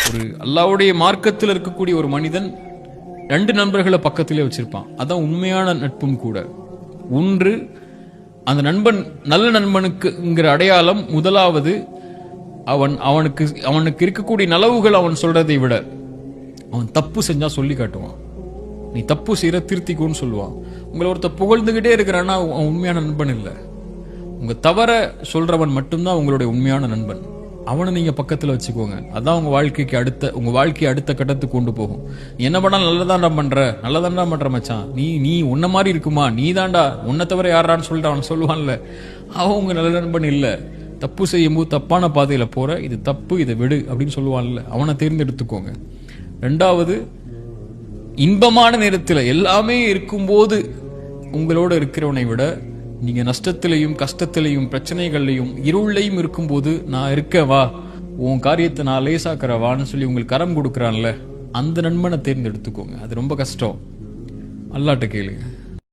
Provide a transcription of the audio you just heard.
ஒரு அல்லாஹ்வுடைய மார்க்கத்தில் இருக்கக்கூடிய ஒரு மனிதன் 2 நண்பர்களை பக்கத்திலே வச்சிருப்பான். அதான் உண்மையான நட்பும் கூட. ஒன்று, அந்த நண்பன் நல்ல நண்பனுக்குங்கிற அடையாளம் முதலாவது அவனுக்கு இருக்கக்கூடிய நலவுகள் அவன் சொல்றதை விட அவன் தப்பு செஞ்சா சொல்லி காட்டுவான். நீ தப்பு செய்யற திருத்திக்கோன்னு சொல்லுவான். உங்களை ஒருத்த புகழ்ந்துகிட்டே இருக்கிறான்னா அவன் உண்மையான நண்பன் இல்லை. உங்க தவற சொல்றவன் மட்டும்தான் உங்களுடைய உண்மையான நண்பன். அவனை நீங்க பக்கத்துல வச்சுக்கோங்க. அதான் உங்க வாழ்க்கையை அடுத்த கட்டத்துக்கு கொண்டு போகும். என்ன பண்ணாலும் நல்லதாண்டா பண்ற மச்சான், நீ உன்ன மாதிரி இருக்குமா, நீ தாண்டா, உன்னை தவிர யாரான்னு சொல்லிட்டு அவன் சொல்லுவான்ல, அவன் உங்க நல்ல நண்பன் இல்ல. தப்பு செய்யும் போது தப்பான பாதையில போற, இது தப்பு, இதை விடு அப்படின்னு சொல்லுவான்ல, அவனை தேர்ந்தெடுத்துக்கோங்க. 2வது, இன்பமான நேரத்தில் எல்லாமே இருக்கும்போது உங்களோட இருக்கிறவனை விட நீங்க நஷ்டத்திலையும் கஷ்டத்திலையும் பிரச்சனைகள்லையும் இருளையும் இருக்கும்போது நான் இருக்கவா, உன் காரியத்தை நான் லேசாக்கிறவான்னு சொல்லி உங்களுக்கு கரம் கொடுக்கறான்ல, அந்த நண்பனை தேர்ந்தெடுத்துக்கோங்க. அது ரொம்ப கஷ்டம். அல்லாஹ்ட்ட கேளுங்க.